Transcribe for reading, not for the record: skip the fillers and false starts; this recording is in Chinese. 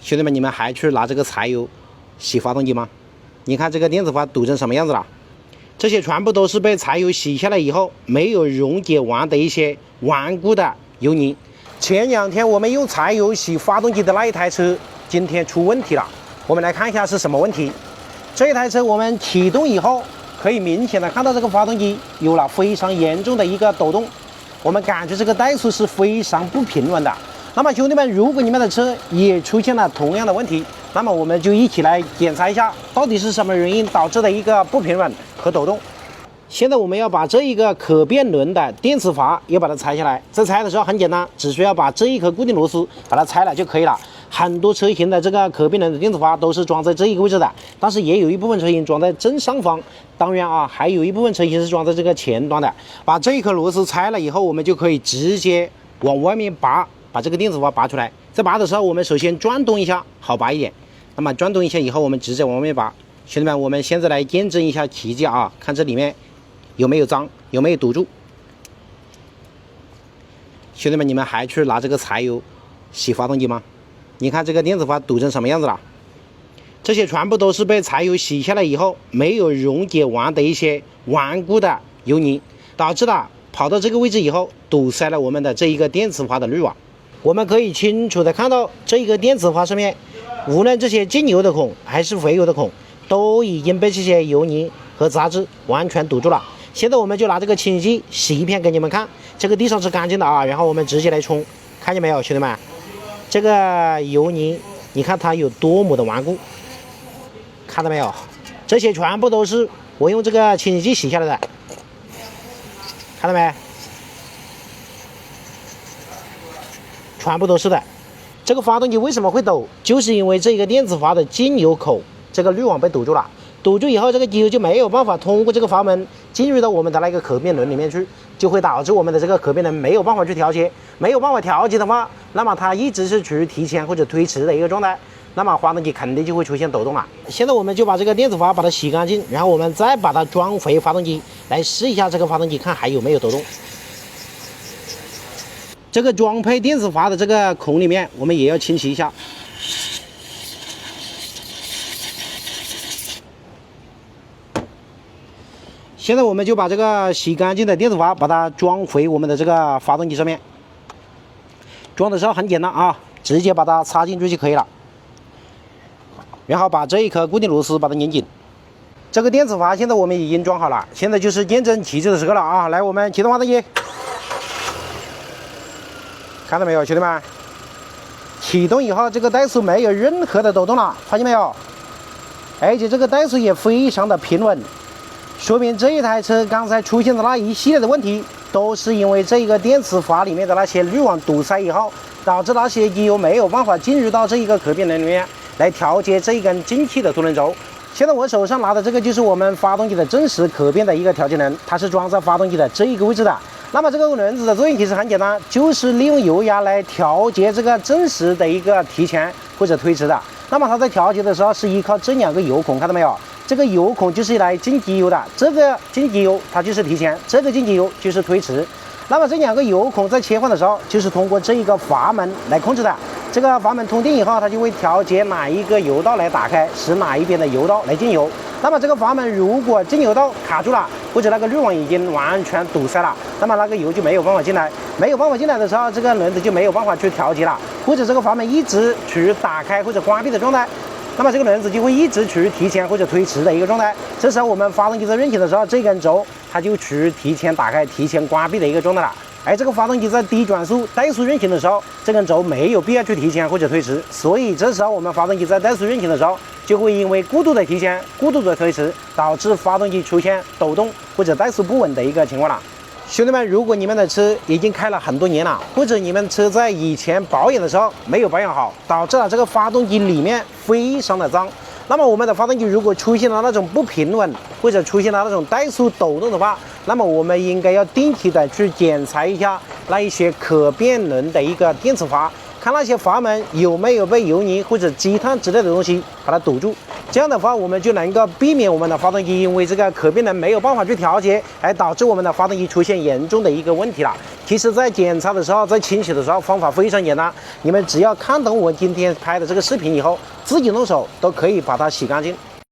兄弟们，你们还去拿这个柴油洗发动机吗？你看这个电子阀堵成什么样子了？这些全部都是被柴油洗下来以后没有溶解完的一些顽固的油泥。前2天我们用柴油洗发动机的那一台车，今天出问题了。我们来看一下是什么问题。这一台车我们启动以后，可以明显的看到这个发动机有了非常严重的一个抖动，我们感觉这个怠速是非常不平稳的。那么兄弟们，如果你们的车也出现了同样的问题，那么我们就一起来检查一下，到底是什么原因导致的一个不平稳和抖动。现在我们要把这一个可变轮的电磁阀要把它拆下来。这拆的时候很简单，只需要把这一颗固定螺丝把它拆了就可以了。很多车型的这个可变轮的电磁阀都是装在这一个位置的，但是也有一部分车型装在正上方。当然啊，还有一部分车型是装在这个前端的。把这一颗螺丝拆了以后，我们就可以直接往外面拔，把这个电磁阀拔出来。在拔的时候，我们首先转动一下，好拔一点。那么转动一下以后，我们直接往外面拔。兄弟们，我们现在来验证一下奇迹啊，看这里面有没有脏，有没有堵住。兄弟们，你们还去拿这个柴油洗发动机吗？你看这个电子阀堵成什么样子了？这些全部都是被柴油洗下来以后没有溶解完的一些顽固的油泥，导致了跑到这个位置以后堵塞了我们的这一个电磁阀的滤网。我们可以清楚的看到这一个电磁阀上面，无论这些进油的孔还是回油的孔，都已经被这些油泥和杂质完全堵住了。现在我们就拿这个清洗剂洗一片给你们看，这个地上是干净的啊，然后我们直接来冲，看见没有，兄弟们？这个油泥，你看它有多么的顽固，看到没有？这些全部都是我用这个清洗剂洗下来的，看到没？全部都是的。这个发动机为什么会抖？就是因为这个电磁阀的进油口这个滤网被堵住了。堵住以后，这个机油就没有办法通过这个阀门进入到我们的那个可变轮里面去，就会导致我们的这个可变轮没有办法去调节。没有办法调节的话，那么它一直是处于提前或者推迟的一个状态，那么发动机肯定就会出现抖动了。现在我们就把这个电磁阀把它洗干净，然后我们再把它装回发动机，来试一下这个发动机，看还有没有抖动。这个装配电磁阀的这个孔里面，我们也要清洗一下。现在我们就把这个洗干净的电磁阀把它装回我们的这个发动机上面。装的时候很简单啊，直接把它插进去就可以了。然后把这一颗固定螺丝把它拧紧。这个电磁阀现在我们已经装好了，现在就是验证奇迹的时刻了啊！来，我们启动发动机，看到没有，兄弟们？启动以后，这个怠速没有任何的抖动了，发现没有？而且这个怠速也非常的平稳。说明这一台车刚才出现的那一系列的问题，都是因为这一个电磁阀里面的那些滤网堵塞以后，导致那些机油没有办法进入到这一个可变轮里面来调节这一根进气的凸轮轴。现在我手上拿的这个就是我们发动机的真实可变的一个调节轮，它是装在发动机的这一个位置的。那么这个轮子的作用其实很简单，就是利用油压来调节这个真实的一个提前或者推迟的。那么它在调节的时候是依靠这2个油孔，看到没有？这个油孔就是来进机油的，这个进机油它就是提前，这个进机油就是推迟。那么这2个油孔在切换的时候，就是通过这一个阀门来控制的。这个阀门通电以后，它就会调节哪一个油道来打开，使哪一边的油道来进油。那么这个阀门如果进油道卡住了，或者那个滤网已经完全堵塞了，那么那个油就没有办法进来。没有办法进来的时候，这个轮子就没有办法去调节了，或者这个阀门一直处于打开或者关闭的状态。那么这个轮子就会一直处于提前或者推迟的一个状态。这时候我们发动机在运行的时候，这根轴它就处于提前打开、提前关闭的一个状态了。而这个发动机在低转速、怠速运行的时候，这根轴没有必要去提前或者推迟，所以这时候我们发动机在怠速运行的时候，就会因为过度的提前、过度的推迟，导致发动机出现抖动或者怠速不稳的一个情况了。兄弟们，如果你们的车已经开了很多年了，或者你们车在以前保养的时候没有保养好，导致了这个发动机里面非常的脏，那么我们的发动机如果出现了那种不平稳，或者出现了那种怠速抖动的话，那么我们应该要定期的去检查一下那一些可变轮的一个电磁阀，看那些阀门有没有被油泥或者积碳之类的东西把它堵住。这样的话，我们就能够避免我们的发动机因为这个可变能没有办法去调节，而导致我们的发动机出现严重的一个问题了。其实，在检查的时候，在清洗的时候，方法非常简单，你们只要看懂我今天拍的这个视频以后，自己动手都可以把它洗干净。